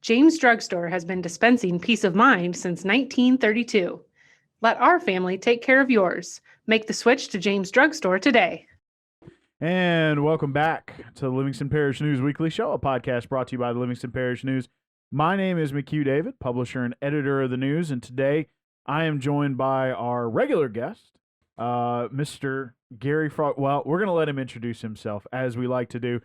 James Drugstore has been dispensing peace of mind since 1932. Let our family take care of yours. Make the switch to James Drugstore today. And welcome back to the Livingston Parish News Weekly Show, a podcast brought to you by the Livingston Parish News. My name is McHugh David, publisher and editor of the news, and today I am joined by our regular guest, Mr. Garry Frog. Well, we're going to let him introduce himself, as we like to do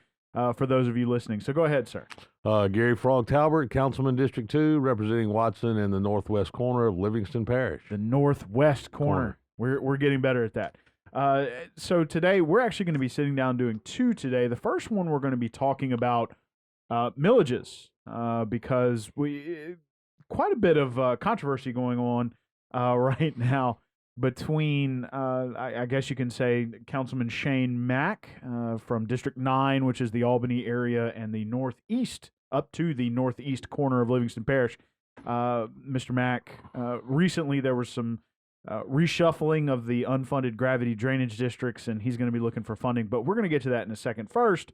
for those of you listening. So go ahead, sir. Garry Frog Talbert, Councilman District 2, representing Watson in the northwest corner of Livingston Parish. The northwest corner. We're getting better at that. So today we're actually going to be sitting down doing two today. The first one we're going to be talking about millages because quite a bit of controversy going on right now between I guess you can say Councilman Shane Mack from District 9, which is the Albany area, and the northeast up to the northeast corner of Livingston Parish. Mr. Mack, recently there was some reshuffling of the unfunded gravity drainage districts, and he's going to be looking for funding. But we're going to get to that in a second. First,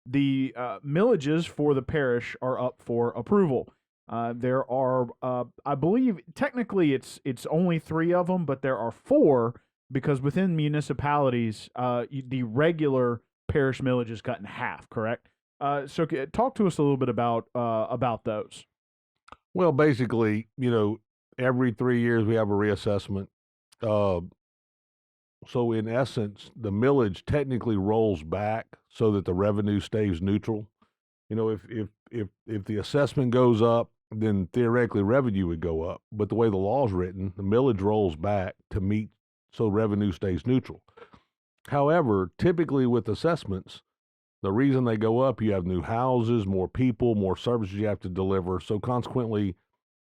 the millages for the parish are up for approval. There are, I believe, technically it's only 3 of them, but there are 4 because within municipalities, the regular parish millage is cut in half. Correct? So talk to us a little bit about those. Well, basically, every 3 years we have a reassessment. So in essence, the millage technically rolls back so that the revenue stays neutral. If the assessment goes up, then theoretically revenue would go up. But the way the law is written, the millage rolls back to meet so revenue stays neutral. However, typically with assessments, the reason they go up, you have new houses, more people, more services you have to deliver. So consequently,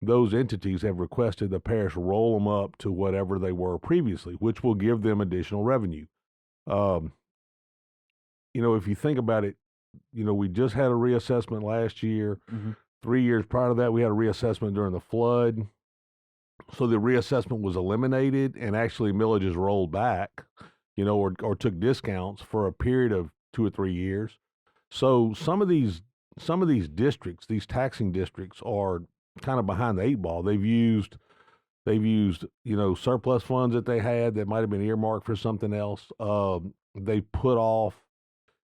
those entities have requested the parish roll them up to whatever they were previously, which will give them additional revenue. If you think about it, we just had a reassessment last year. Mm-hmm. 3 years prior to that, we had a reassessment during the flood. So the reassessment was eliminated, and actually millages rolled back, or took discounts for a period of 2 or 3 years. So some of these districts, these taxing districts, are kind of behind the 8 ball. They've used surplus funds that they had that might have been earmarked for something else. They put off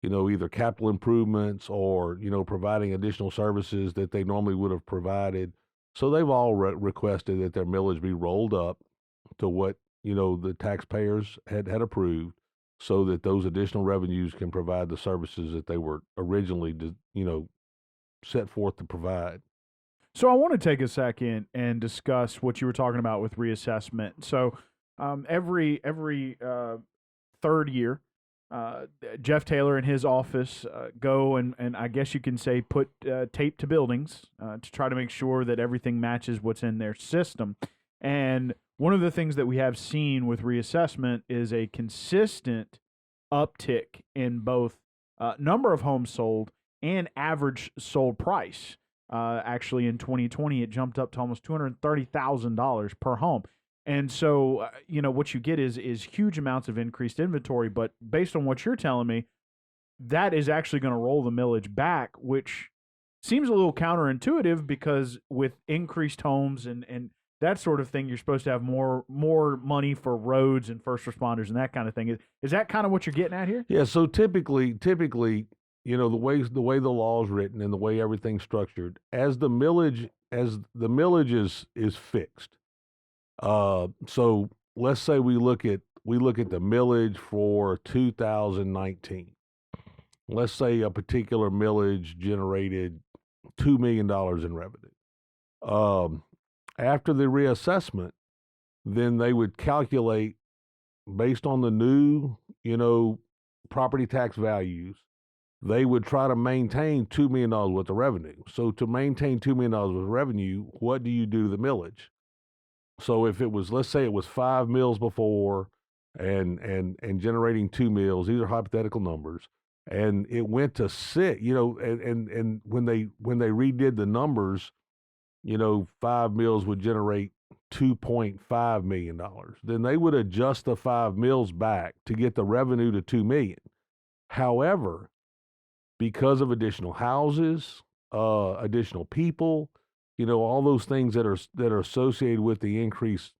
either capital improvements or providing additional services that they normally would have provided. So they've all requested that their millage be rolled up to what the taxpayers had approved, so that those additional revenues can provide the services that they were originally set forth to provide. So I want to take a second and discuss what you were talking about with reassessment. So every third year, Jeff Taylor and his office go and I guess you can say put tape to buildings to try to make sure that everything matches what's in their system. And one of the things that we have seen with reassessment is a consistent uptick in both number of homes sold and average sold price. Actually, in 2020, it jumped up to almost $230,000 per home. And so, what you get is huge amounts of increased inventory. But based on what you're telling me, that is actually going to roll the millage back, which seems a little counterintuitive because with increased homes and that sort of thing, you're supposed to have more money for roads and first responders and that kind of thing. Is that kind of what you're getting at here? Yeah. So typically, the way the law is written and the way everything's structured, as the millage is fixed. So let's say we look at the millage for 2019. Let's say a particular millage generated $2 million in revenue. After the reassessment, then they would calculate based on the new, property tax values. They would try to maintain $2 million worth of revenue. So to maintain $2 million worth of revenue, what do you do to the millage? So if it was, let's say it was 5 mills before and generating 2 mills, these are hypothetical numbers, and it went to 6, and when they redid the numbers, 5 mills would generate $2.5 million. Then they would adjust the 5 mills back to get the revenue to $2 million. However, because of additional houses, additional people, all those things that are associated with the increased,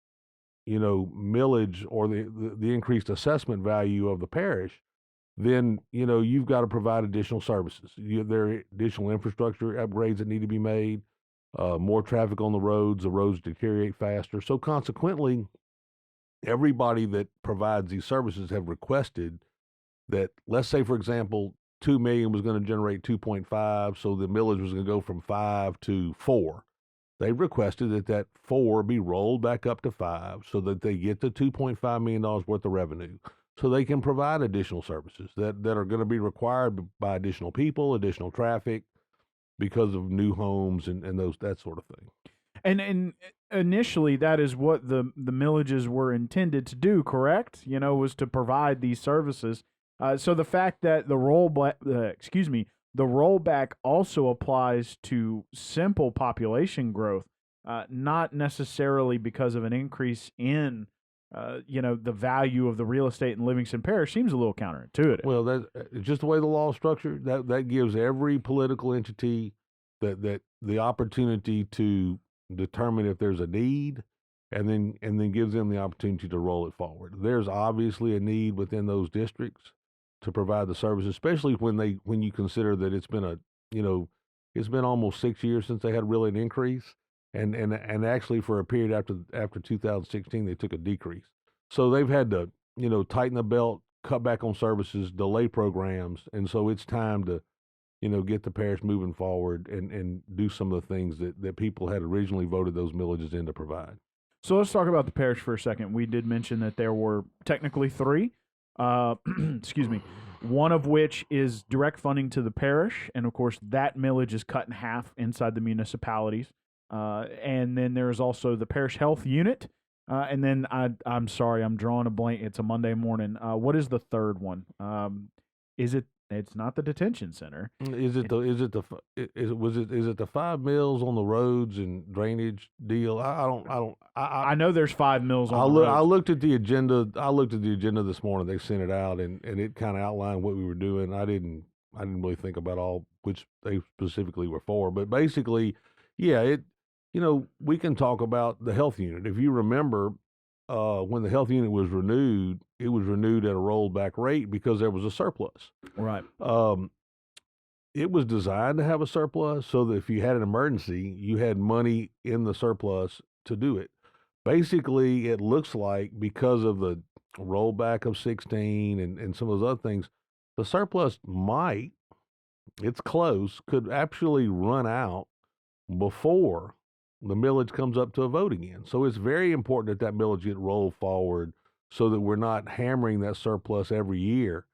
millage or the increased assessment value of the parish, then you've got to provide additional services. There are additional infrastructure upgrades that need to be made, more traffic on the roads deteriorate faster. So consequently, everybody that provides these services have requested that, let's say, for example, 2 million was going to generate 2.5, so the millage was going to go from 5 to 4. They requested that 4 be rolled back up to 5 so that they get the $2.5 million worth of revenue so they can provide additional services that are going to be required by additional people, additional traffic because of new homes and that sort of thing. And initially, that is what the millages were intended to do, correct? Was to provide these services. So the fact that the rollback also applies to simple population growth, not necessarily because of an increase in, the value of the real estate in Livingston Parish, seems a little counterintuitive. Well, that's just the way the law is structured. That gives every political entity that the opportunity to determine if there's a need, and then gives them the opportunity to roll it forward. There's obviously a need within those districts to provide the service, especially when you consider that it's been it's been almost 6 years since they had really an increase, and actually for a period after 2016 they took a decrease. So they've had to tighten the belt, cut back on services, delay programs, and so it's time to get the parish moving forward and do some of the things that people had originally voted those millages in to provide. So let's talk about the parish for a second. We did mention that there were technically 3. Excuse me, one of which is direct funding to the parish, and of course that millage is cut in half inside the municipalities. And then there's also the parish health unit, and then I'm sorry, I'm drawing a blank. It's a Monday morning. What is the third one? Is it? It's not the detention center. Is it the 5 mills on the roads and drainage deal? I know there's 5 mills on the roads. I looked at the agenda. I looked at the agenda this morning. They sent it out, and it kind of outlined what we were doing. I didn't really think about all which they specifically were for, but basically, yeah, we can talk about the health unit. If you remember, when the health unit was renewed, it was renewed at a rollback rate because there was a surplus. Right. It was designed to have a surplus so that if you had an emergency, you had money in the surplus to do it. Basically, it looks like because of the rollback of 16 and some of those other things, the surplus it's close, could actually run out before the millage comes up to a vote again. So it's very important that millage get rolled forward so that we're not hammering that surplus every year,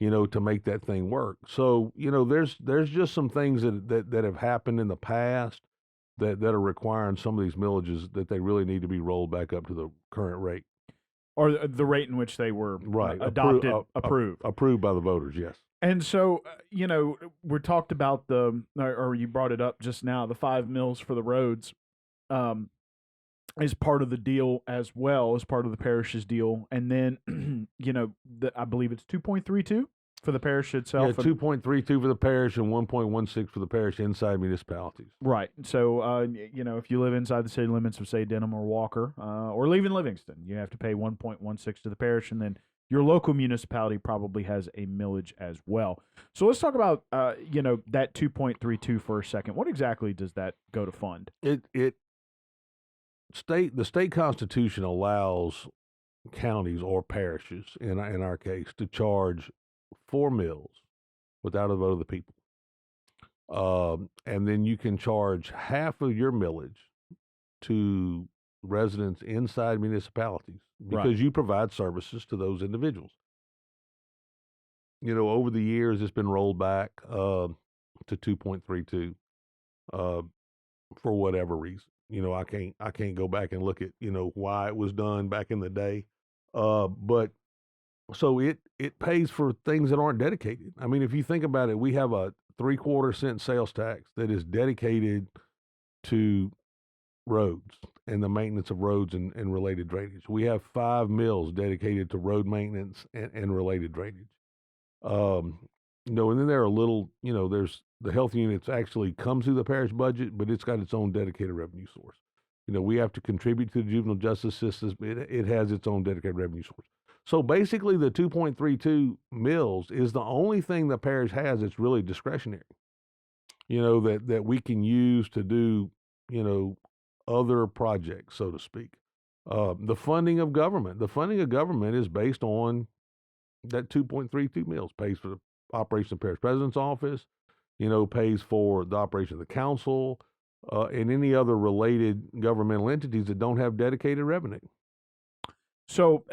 to make that thing work. So, there's just some things that have happened in the past that are requiring some of these millages that they really need to be rolled back up to the current rate. Or the rate in which they were adopted, approved by the voters, yes. And so, we talked about or you brought it up just now, the 5 mills for the roads is part of the deal as well, as part of the parish's deal. And then, I believe it's 2.32 for the parish itself. Yeah, 2.32 for the parish and 1.16 for the parish inside municipalities. Right. So, if you live inside the city limits of, say, Denham or Walker, or leaving Livingston, you have to pay 1.16 to the parish, and then your local municipality probably has a millage as well. So let's talk about, that 2.32 for a second. What exactly does that go to fund? The state constitution allows counties or parishes, in our case, to charge 4 mills without a vote of the people. And then you can charge half of your millage to residents inside municipalities because you provide services to those individuals. Over the years, it's been rolled back to 2.32 for whatever reason. I can't go back and look at why it was done back in the day, but so it pays for things that aren't dedicated. I mean, if you think about it, we have a 3/4 cent sales tax that is dedicated to roads and the maintenance of roads and related drainage. We have 5 mills dedicated to road maintenance and related drainage. and then there are there's the health units actually come through the parish budget, but it's got its own dedicated revenue source. We have to contribute to the juvenile justice system. It has its own dedicated revenue source. So basically, the 2.32 mills is the only thing the parish has that's really discretionary. That we can use to do, other projects, so to speak. The funding of government is based on that 2.32 mills. Pays for the operation of the parish president's office, pays for the operation of the council, and any other related governmental entities that don't have dedicated revenue. So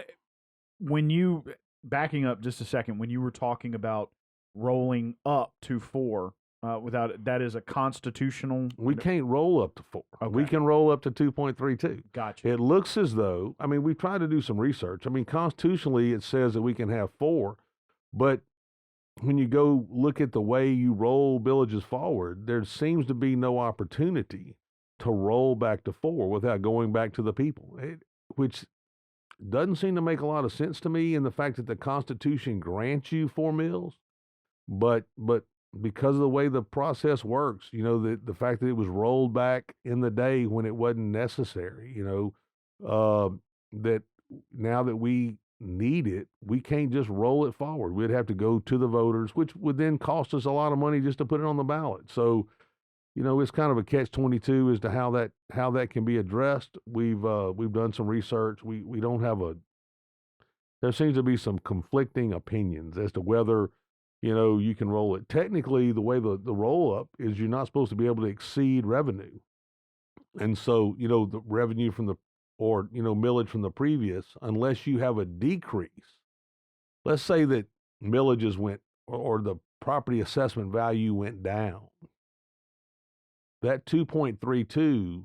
when you, backing up just a second, when you were talking about rolling up to 4, that is a constitutional. We can't roll up to 4. Okay. We can roll up to 2.32. Gotcha. It looks as though, we've tried to do some research. Constitutionally, it says that we can have 4, but when you go look at the way you roll villages forward, there seems to be no opportunity to roll back to 4 without going back to the people, which doesn't seem to make a lot of sense to me in the fact that the Constitution grants you 4 mills, but because of the way the process works, the fact that it was rolled back in the day when it wasn't necessary, that now that we need it, we can't just roll it forward. We'd have to go to the voters, which would then cost us a lot of money just to put it on the ballot. So, it's kind of a catch-22 as to how that can be addressed. We've done some research. We don't have there seems to be some conflicting opinions as to whether, you can roll it. Technically, the way the roll-up is, you're not supposed to be able to exceed revenue. And so, the revenue from millage from the previous, unless you have a decrease. Let's say that millages went, or the property assessment value went down. That 2.32,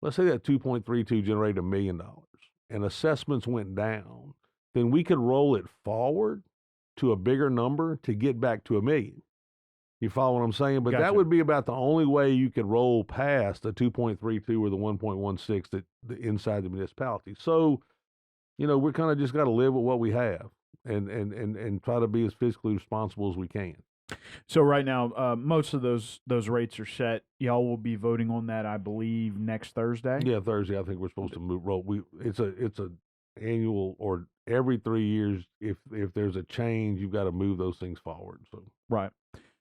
let's say that 2.32 generated $1 million, and assessments went down, then we could roll it forward to a bigger number to get back to $1 million. You follow what I'm saying? But Gotcha. That would be about the only way you could roll past the 2.32 or the 1.16 that inside the municipality. So, we're kind of just got to live with what we have and try to be as fiscally responsible as we can. So right now, most of those rates are set. Y'all will be voting on that, I believe, next Thursday. Yeah, Thursday. I think we're supposed to roll. It's a annual, or every 3 years. If there's a change, you've got to move those things forward. So right.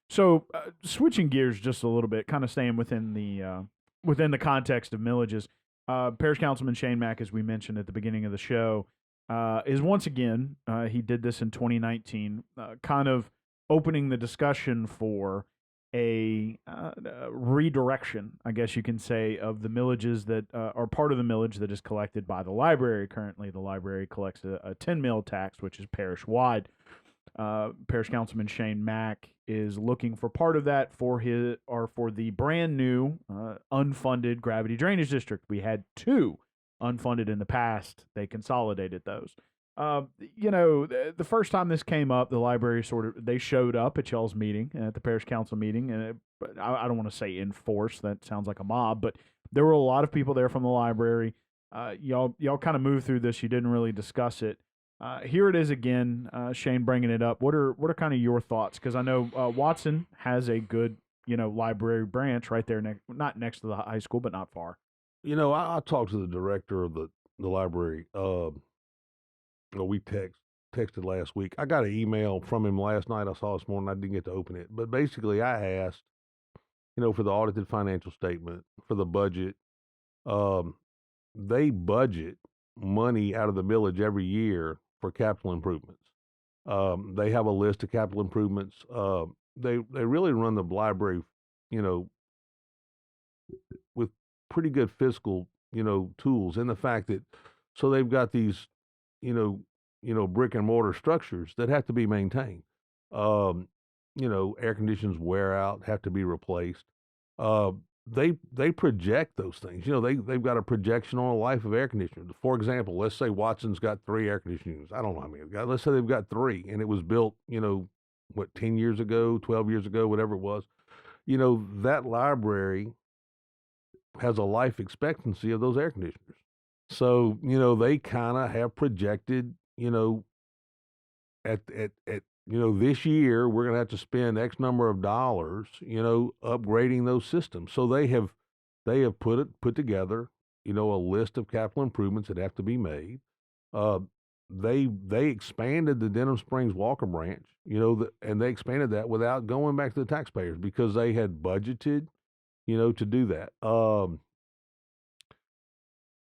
So switching gears just a little bit, kind of staying within the context of millages. Parish Councilman Shane Mack, as we mentioned at the beginning of the show, is once again, he did this in 2019, kind of opening the discussion for a redirection, I guess you can say, of the millages that are part of the millage that is collected by the library. Currently, the library collects a 10 mil tax, which is parish-wide. Parish Councilman Shane Mack is looking for part of that for the brand new unfunded gravity drainage district. We had 2 unfunded in the past. They consolidated those. The first time this came up, the library they showed up at y'all's meeting, at the parish council meeting, and I don't want to say in force, that sounds like a mob, but there were a lot of people there from the library. Y'all kind of moved through this. You didn't really discuss it. Here it is again, Shane bringing it up. What are kind of your thoughts? Because I know Watson has a good, library branch right there, not next to the high school, but not far. I talked to the director of the library. We texted last week. I got an email from him last night. I saw this morning. I didn't get to open it, but basically, I asked, for the audited financial statement, for the budget. They budget money out of the millage every year for capital improvements. They have a list of capital improvements. They really run the library, with pretty good fiscal, tools, and the fact that, so they've got these, brick and mortar structures that have to be maintained. Air conditions wear out, have to be replaced. They project those things. They've got a projection on a life of air conditioners. For example, let's say Watson's got 3 air conditioning units. I don't know how many they've got. Let's say they've got 3, and it was built, 10 years ago, 12 years ago, whatever it was. That library has a life expectancy of those air conditioners. So, they kind of have projected, at this year we're going to have to spend X number of dollars, upgrading those systems. So they have put together, a list of capital improvements that have to be made. They expanded the Denham Springs Walker branch, and they expanded that without going back to the taxpayers because they had budgeted, to do that. And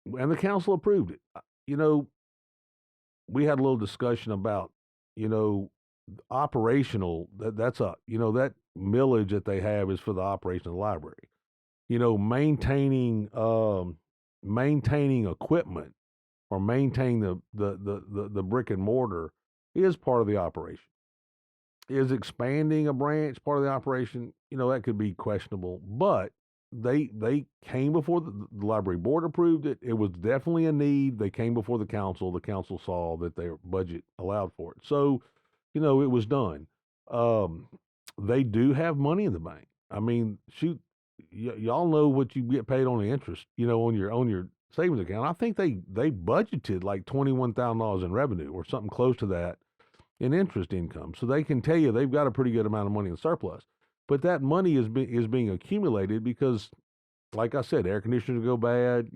the council approved it. We had a little discussion about, operational. That's that millage that they have is for the operation of the library. Maintaining equipment or maintaining the brick and mortar is part of the operation. Is expanding a branch part of the operation? That could be questionable, but they came before the library board approved it. It was definitely a need. They came before the council. The council saw that their budget allowed for it. So, it was done. They do have money in the bank. I mean, shoot, y'all know what you get paid on the interest, on your savings account. I think they budgeted like $21,000 in revenue or something close to that in interest income. So they can tell you they've got a pretty good amount of money in surplus. But that money is being accumulated because, like I said, air conditioners go bad.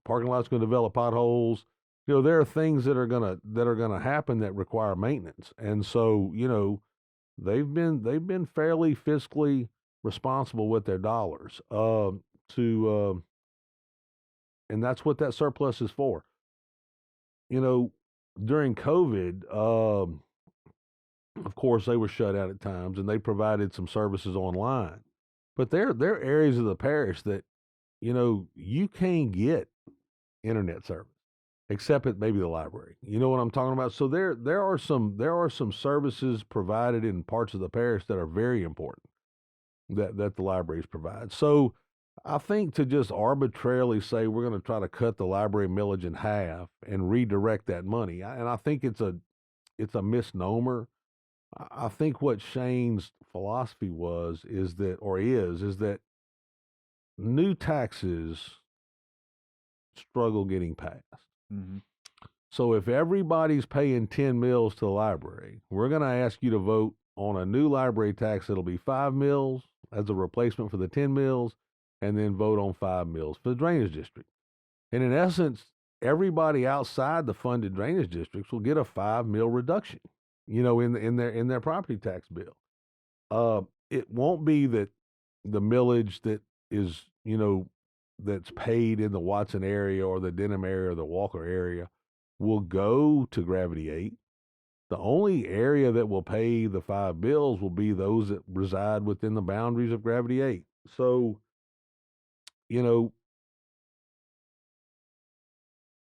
Parking lots going to develop potholes. There are things that are gonna happen that require maintenance, and so they've been fairly fiscally responsible with their dollars. And that's what that surplus is for. During COVID, of course, they were shut out at times, and they provided some services online. But there are areas of the parish that, you can't get internet service, except at maybe the library. You know what I'm talking about? So there are some services provided in parts of the parish that are very important that the libraries provide. So I think to just arbitrarily say we're going to try to cut the library millage in half and redirect that money, and I think it's a misnomer. I think what Shane's philosophy is that new taxes struggle getting passed. Mm-hmm. So if everybody's paying 10 mills to the library, we're going to ask you to vote on a new library tax that'll be 5 mills as a replacement for the 10 mills, and then vote on 5 mills for the drainage district. And in essence, everybody outside the funded drainage districts will get a 5 mil reduction, in their property tax bill. It won't be that the millage that is, that's paid in the Watson area or the Denham area or the Walker area will go to Gravity 8. The only area that will pay the 5 bills will be those that reside within the boundaries of Gravity 8. So,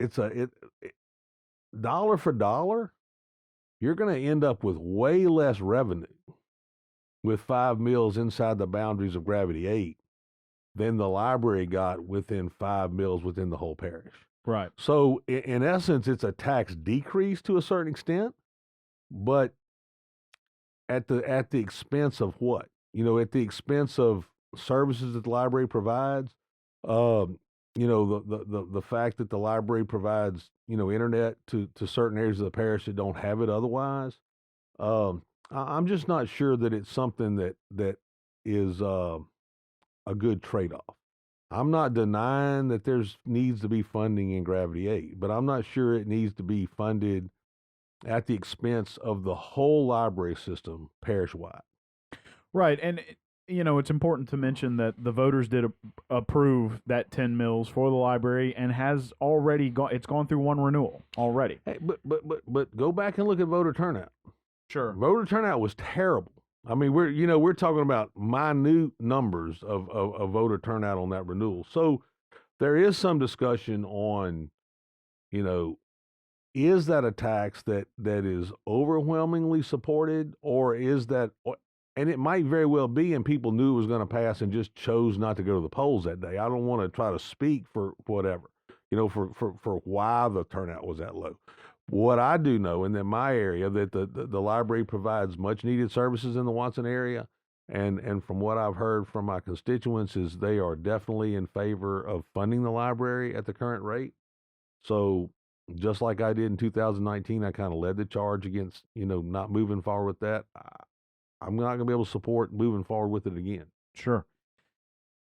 it's dollar for dollar, you're going to end up with way less revenue with 5 mills inside the boundaries of Gravity 8 than the library got within 5 mills within the whole parish. Right. So in essence, it's a tax decrease to a certain extent, but at the expense of what? At the expense of services that the library provides. The fact that the library provides, internet to certain areas of the parish that don't have it otherwise. I'm just not sure that it's something that is a good trade-off. I'm not denying that there's needs to be funding in Gravity 8, but I'm not sure it needs to be funded at the expense of the whole library system parish-wide. Right, and it's important to mention that the voters did approve that 10 mills for the library and has already gone through one renewal already. Hey, but go back and look at voter turnout. Sure. Voter turnout was terrible. I mean, we're talking about minute numbers of voter turnout on that renewal. So there is some discussion on, is that a tax that is overwhelmingly supported, or is that, and it might very well be, and people knew it was going to pass and just chose not to go to the polls that day. I don't want to try to speak for whatever, for why the turnout was that low. What I do know, and in my area, that the library provides much needed services in the Watson area, and from what I've heard from my constituents is they are definitely in favor of funding the library at the current rate. So, just like I did in 2019, I kind of led the charge against, not moving forward with that. I'm not going to be able to support moving forward with it again. Sure.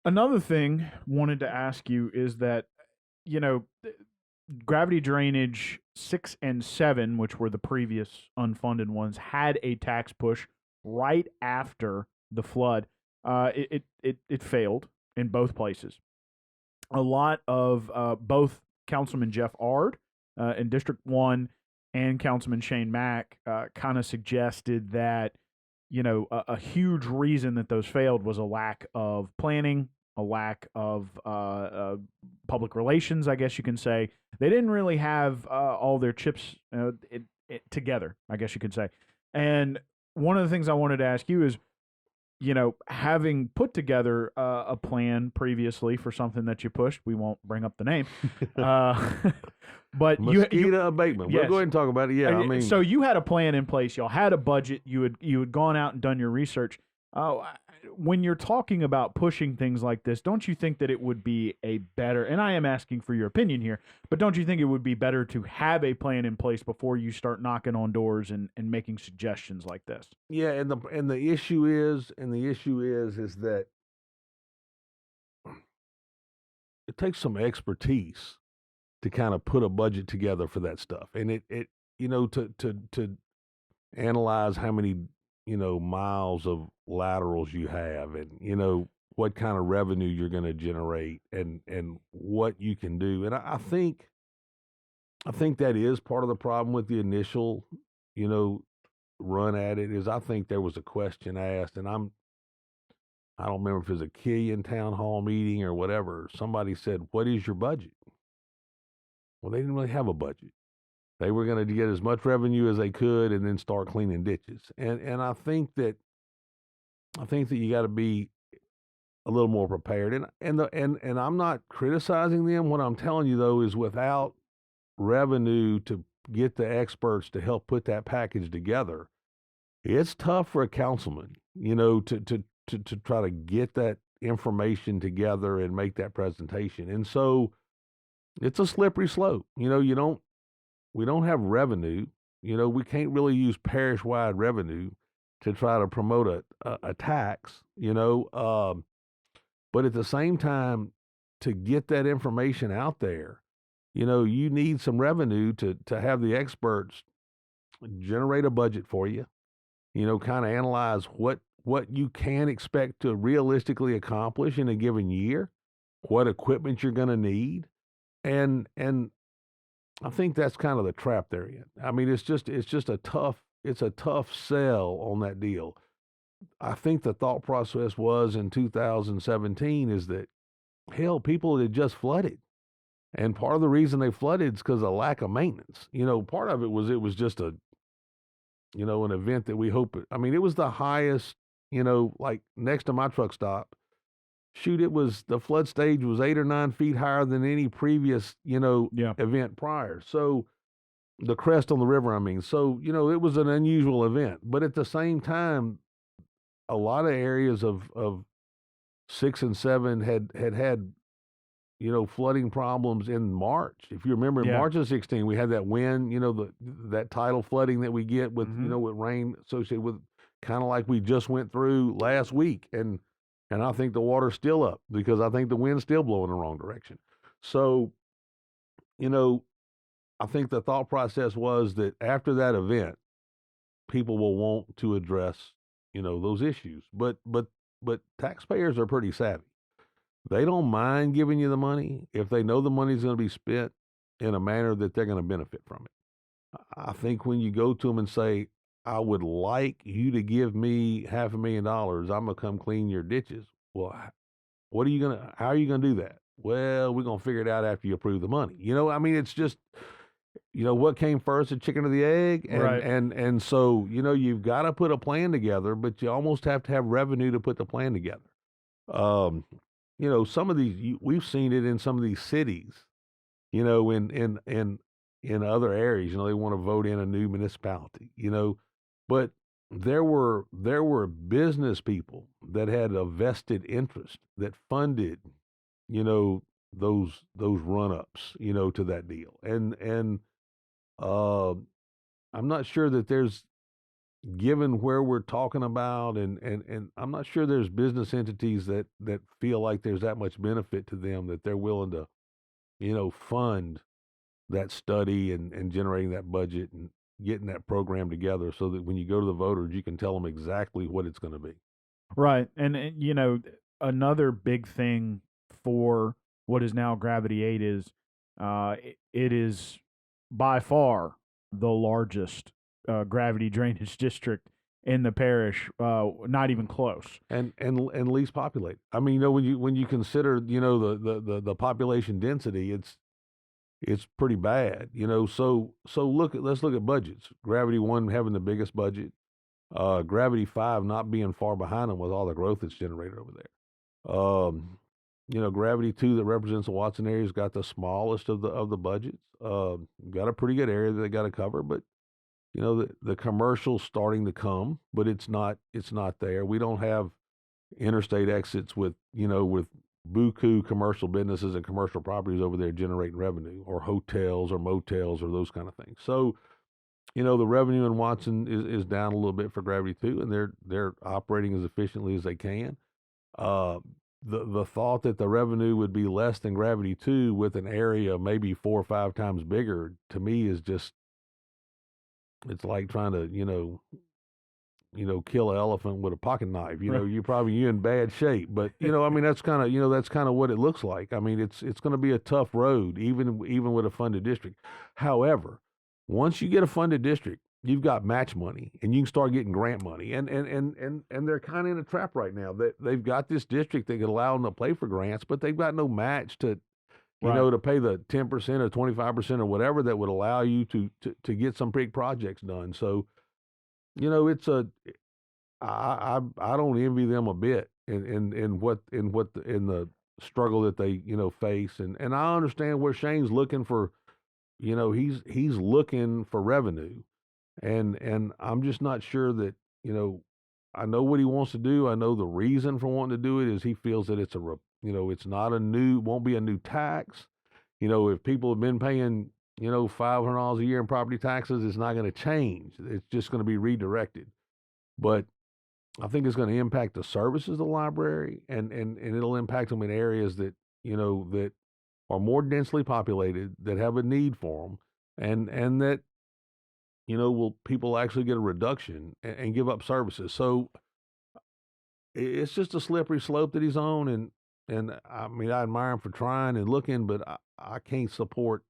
Another thing wanted to ask you is that, gravity drainage 6 and 7, which were the previous unfunded ones, had a tax push right after the flood. It failed in both places. A lot of both Councilman Jeff Ard in District 1 and Councilman Shane Mack kind of suggested that, a huge reason that those failed was a lack of planning, a lack of public relations, I guess you can say. They didn't really have all their chips together, I guess you could say. And one of the things I wanted to ask you is, having put together a plan previously for something that you pushed, we won't bring up the name, but mosquito abatement. Yes. We'll go ahead and talk about it. Yeah, I mean, so you had a plan in place. Y'all had a budget. You had gone out and done your research. When you're talking about pushing things like this, don't you think that it would be a better, and I am asking for your opinion here, but don't you think it would be better to have a plan in place before you start knocking on doors and making suggestions like this? Yeah, and the issue is that it takes some expertise to kind of put a budget together for that stuff. And it to analyze how many, miles of laterals you have, and what kind of revenue you're going to generate, and what you can do. And I think that is part of the problem with the initial, run at it. Is I think there was a question asked, and I don't remember if it was a Killian town hall meeting or whatever. Somebody said, "What is your budget?" Well, they didn't really have a budget. They were going to get as much revenue as they could and then start cleaning ditches. And I think that you got to be a little more prepared. And I'm not criticizing them. What I'm telling you though is, without revenue to get the experts to help put that package together, it's tough for a councilman, to try to get that information together and make that presentation. And so it's a slippery slope. We don't have revenue. We can't really use parish-wide revenue to try to promote a tax, but at the same time, to get that information out there, you need some revenue to have the experts generate a budget for you, kind of analyze what you can expect to realistically accomplish in a given year, what equipment you're going to need. And I think that's kind of the trap they're in. I mean, it's a tough sell on that deal. I think the thought process was in 2017 is that, hell, people had just flooded. And part of the reason they flooded is because of lack of maintenance. Part of it was just an event that we hope, it was the highest, like next to my truck stop. Shoot, the flood stage was 8 or 9 feet higher than any previous, event prior. So the crest on the river, so, it was an unusual event. But at the same time, a lot of areas of 6 and 7 had flooding problems in March. If you remember, in March of 16, we had that wind, that tidal flooding that we get with, with rain associated with, kind of like we just went through last week. And I think the water's still up because I think the wind's still blowing the wrong direction. So, I think the thought process was that after that event, people will want to address, those issues. But taxpayers are pretty savvy. They don't mind giving you the money if they know the money's going to be spent in a manner that they're going to benefit from it. I think when you go to them and say, "I would like you to give me $500,000. I'm gonna come clean your ditches." Well, how are you gonna do that? Well, we're gonna figure it out after you approve the money. It's just, what came first, the chicken or the egg? And, Right. And so, you've got to put a plan together, but you almost have to have revenue to put the plan together. Some of these, we've seen it in some of these cities, in other areas. They want to vote in a new municipality, but there were business people that had a vested interest that funded, those run-ups, to that deal. And Uh, I'm not sure that there's, given where we're talking about, and I'm not sure there's business entities that feel like there's that much benefit to them that they're willing to, fund that study and generating that budget and getting that program together so that when you go to the voters, you can tell them exactly what it's going to be. Right. And another big thing for what is now Gravity 8 is it is by far the largest gravity drainage district in the parish, not even close. And least populated. I mean, when you consider, the population density, it's pretty bad, So let's look at budgets. Gravity 1 having the biggest budget, Gravity 5 not being far behind them with all the growth that's generated over there. Gravity 2 that represents the Watson area has got the smallest of the budgets. Got a pretty good area that they got to cover, but the commercial's starting to come, but it's not there. We don't have interstate exits with buku commercial businesses and commercial properties over there generating revenue, or hotels or motels or those kind of things. So, the revenue in Watson is down a little bit for Gravity 2, and they're operating as efficiently as they can. The thought that the revenue would be less than Gravity 2 with an area maybe 4 or 5 times bigger, to me, is just, it's like trying to, kill an elephant with a pocket knife. Right. You're in bad shape. But I mean, that's kind of what it looks like. I mean, it's going to be a tough road, even with a funded district. However, once you get a funded district, you've got match money, and you can start getting grant money. And they're kind of in a trap right now. They've got this district that could allow them to play for grants, but they've got no match to to pay the 10% or 25% or whatever that would allow you to get some big projects done. So, it's I don't envy them a bit in the struggle that they face, and I understand where Shane's looking for. He's looking for revenue, and I'm just not sure that I know what he wants to do. I know the reason for wanting to do it is he feels that it's it's not won't be a new tax. If people have been paying $500 a year in property taxes, it's not going to change. It's just going to be redirected. But I think it's going to impact the services of the library, and it'll impact them in areas that that are more densely populated, that have a need for them, and that will people actually get a reduction and give up services. So it's just a slippery slope that he's on, and I mean, I admire him for trying and looking, but I can't support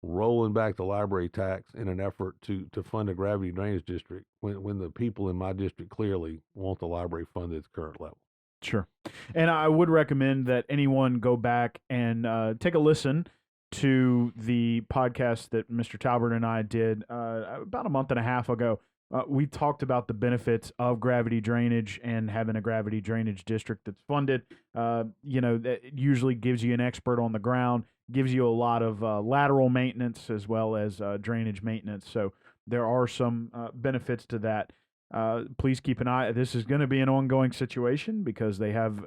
rolling back the library tax in an effort to fund a gravity drainage district when the people in my district clearly want the library funded at its current level. Sure. And I would recommend that anyone go back and take a listen to the podcast that Mr. Talbert and I did about a month and a half ago. We talked about the benefits of gravity drainage and having a gravity drainage district that's funded. That usually gives you an expert on the ground, gives you a lot of lateral maintenance as well as drainage maintenance. So there are some benefits to that. Please keep an eye. This is going to be an ongoing situation because they have,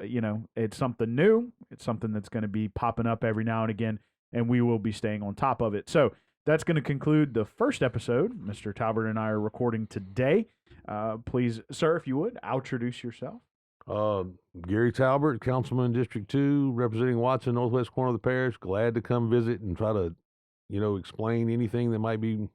it's something new. It's something that's going to be popping up every now and again, and we will be staying on top of it. So that's going to conclude the first episode. Mr. Talbert and I are recording today. Please, sir, if you would, introduce yourself. Garry Talbert, Councilman, District 2, representing Watson, northwest corner of the parish. Glad to come visit and try to, explain anything that might be,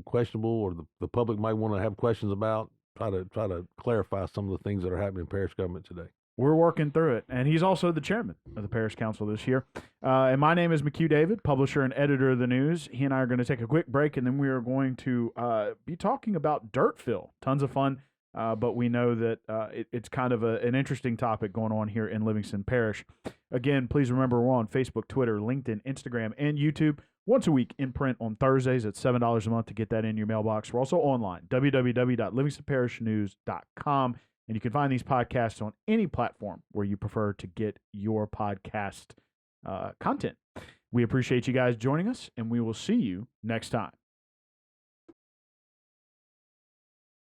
questionable or the public might want to have questions about. Try to clarify some of the things that are happening in parish government today. We're working through it. And he's also the chairman of the Parish Council this year. And my name is McHugh David, publisher and editor of the news. He and I are going to take a quick break, and then we are going to be talking about dirt fill. Tons of fun, but we know that it's kind of an interesting topic going on here in Livingston Parish. Again, please remember we're on Facebook, Twitter, LinkedIn, Instagram, and YouTube. Once a week in print on Thursdays at $7 a month to get that in your mailbox. We're also online, www.livingstonparishnnews.com. And you can find these podcasts on any platform where you prefer to get your podcast content. We appreciate you guys joining us, and we will see you next time.